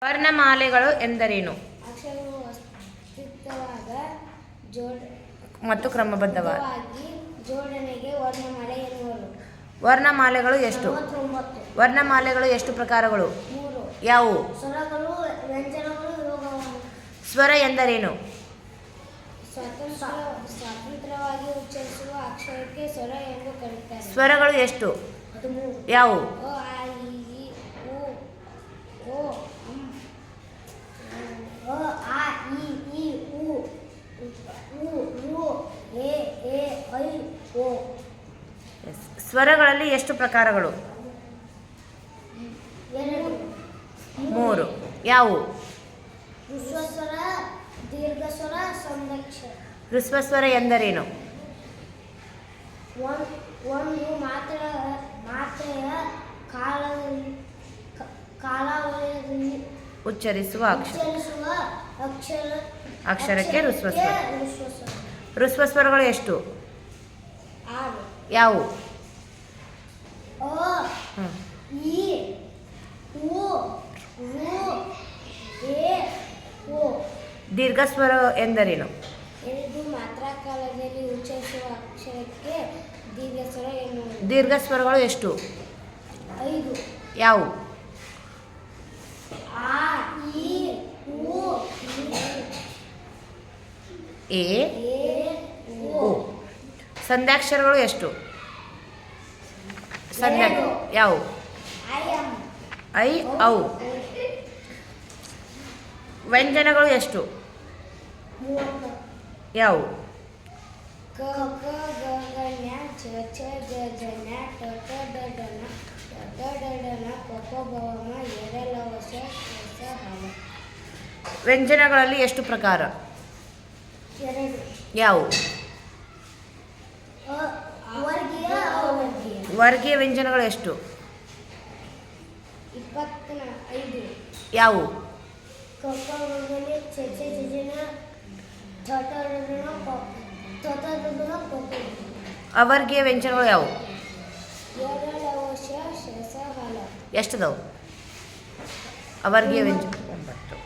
ವರ್ಣಮಾಲೆಗಳು ಎಂದರೇನು? ಅಕ್ಷರಗಳು ಅಸ್ತಿತ್ವವಾದ ಮತ್ತು ಕ್ರಮಬದ್ಧವಾಗಿ ಜೋಡಣೆಗೆ ವರ್ಣಮಾಲೆ ಎನ್ನುವರು. ವರ್ಣಮಾಲೆಗಳು ಎಷ್ಟು? 49. ವರ್ಣಮಾಲೆಗಳು ಎಷ್ಟು ಪ್ರಕಾರಗಳು? 3. ಯಾವುವು? ಸ್ವರಗಳು, ವ್ಯಂಜನಗಳು, ಯೋಗಗಳು. ಸ್ವರ ಎಂದರೇನು? ಸ್ವತಂತ್ರವಾಗಿ ಉಚ್ಚರಿಸುವ ಅಕ್ಷರಕ್ಕೆ ಸ್ವರ ಎಂದು ಕರೆಯುತ್ತಾರೆ. ಸ್ವರಗಳು ಎಷ್ಟು? 13. ಯಾವುವು? ಅ, ಆ, ಇ, ಈ, ಉ, ಓ, ಅ, ಆ, ಇ, ಉ, ರು, ಎ, ಐ, ಓ. ಸ್ವರಗಳಲ್ಲಿ ಎಷ್ಟು ಪ್ರಕಾರಗಳು? 2. 3. ಯಾವುವು? ಹ್ರಸ್ವಸ್ವರ, ದೀರ್ಘಸ್ವರ, ಸಂದಕ್ಷರ. ಹ್ರಸ್ವಸ್ವರ ಎಂದರೇನು? ಒಂದು ಮಾತ್ರೆಯ ಕಾಲಾವಧಿಯಲ್ಲಿ ಉಚ್ಚರಿಸುವ ಅಕ್ಷರಕ್ಕೆ ಹ್ರಸ್ವಸ್ವರ. ಹ್ರಸ್ವಸ್ವರಗಳು ಎಷ್ಟು? 6. ಯಾವುವು? ಅ, ಇ, ಉ, ರು, ಎ, ಓ. ದೀರ್ಘಸ್ವರ ಎಂದರೇನು? 2 ಮಾತ್ರಾಕಾಲದಲ್ಲಿ ಉಚ್ಚರಿಸುವ ಅಕ್ಷರಕ್ಕೆ ದೀರ್ಘಸ್ವರ ಎನ್ನುವುದು. ದೀರ್ಘಸ್ವರಗಳು ಎಷ್ಟು? 5. ಯಾವುವು? ಆ, ಇ, ಉ, ಎ, ಓ. ಓ. ಸಂಧ್ಯಾಕ್ಷರಗಳು ಎಷ್ಟು? ಯಾವುವು? ಐ, ಔ. ವ್ಯಂಜನಗಳು ಎಷ್ಟು? 30. ಯಾವುವು? ಕ, ಗ, ಗ, ಗ, ಜ್ಞ, ಚ, ಛ, ಜ, ಝ, ಞ, ಟ, ಠ, ಡ, ಢ, ಣ, ಟ, ಡ, ಢ, ಣ, ಪ, ಫ, ಬ, ಮ, ಯ, ರ, ಲ, ವ, ಶ, ಸ, ಹ, ಲ. ವ್ಯಂಜನಗಳಲ್ಲಿ ಎಷ್ಟು ಪ್ರಕಾರ? 2. ಯಾವುವು? ವರ್ಗೀಯ, ಅವರ್ಗೀಯ. ವರ್ಗೀಯ ವ್ಯಂಜನಗಳು ಎಷ್ಟು? 25. ಯಾವುವು? ಕ, ಕ, ಗ, ಗ, ಘ, ಛ, ಛ, ಜ, ಝ, ಞ, ಠ, ಠ, ಡ, ಢ, ಣ, ಪ, ಥ, ಥ, ದ, ಧ, ಣ, ಪ, ಫ. ಅವರ್ಗೀಯ ವ್ಯಂಜನಗಳು ಯಾವುವು? ಯ, ರ, ಲ, ವ, ಶ, ಸ, ಹ, ಲ. ಎಷ್ಟದವು? ಅವರ್ಗೀಯ ವ್ಯಂಜನ 9.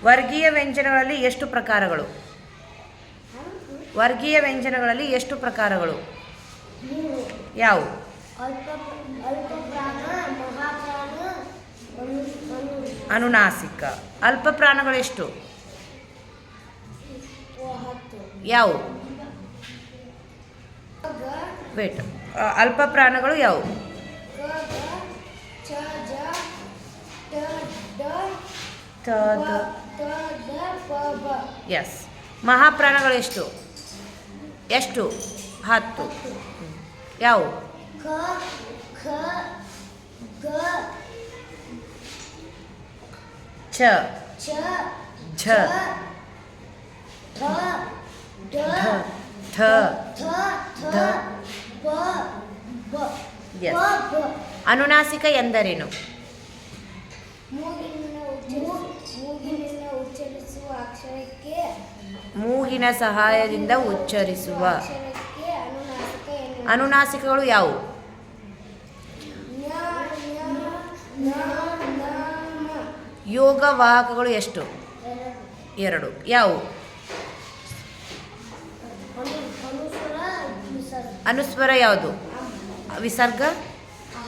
ವರ್ಗೀಯ ವ್ಯಂಜನಗಳಲ್ಲಿ ಎಷ್ಟು ಪ್ರಕಾರಗಳು? ವರ್ಗೀಯ ವ್ಯಂಜನಗಳಲ್ಲಿ ಎಷ್ಟು ಪ್ರಕಾರಗಳು? 3. ಯಾವುವು? ಅಲ್ಪಪ್ರಾಣ, ಮಹಾಪ್ರಾಣ, ಅನುನಾಸಿಕ. ಅಲ್ಪಪ್ರಾಣಗಳು ಎಷ್ಟು? 10. ಯಾವುವು? ಗ, ವೇಟ್. ಅಲ್ಪಪ್ರಾಣಗಳು ಯಾವುವು? ಗ, ಗ, ಚ, ಜ, ಟ, ಡ, ತ, ದ. ತ, ದ, ಪ, ಬ. ಎಸ್. ಮಹಾಪ್ರಾಣಗಳು ಎಷ್ಟು? 10. ಯಾವುವು? ಕ, ಖ, ಗ, ಛ, ಛ, ಝ, ಠ, ಡ, ಥ, ಥ, ಧ. ಪ, ಬ. Yes. ಪ, ಬ. ಅನುನಾಸಿಕ ಎಂದರೇನು? ಮೂಗಿನಿಂದ ಉಚ್ಚರಿಸುವ ಅಕ್ಷರಕ್ಕೆ ಮೂಗಿನ ಸಹಾಯದಿಂದ ಉಚ್ಚರಿಸುವ ಅಕ್ಷರಕ್ಕೆ ಅನುನಾಸಿಕ ಎನ್ನುವರು. ಅನುನಾಸಿಕಗಳು ಯಾವುವು? ಞ, ಞ, ನ, ನ, ಮ. ಯೋಗವಾಹಕಗಳು ಎಷ್ಟು? 2. ಯಾವುವು? ಅನುಸ್ವರ, ವಿಸರ್ಗ. ಅನುಸ್ವರ ಯಾವುದು? ವಿಸರ್ಗ? ಅಹ.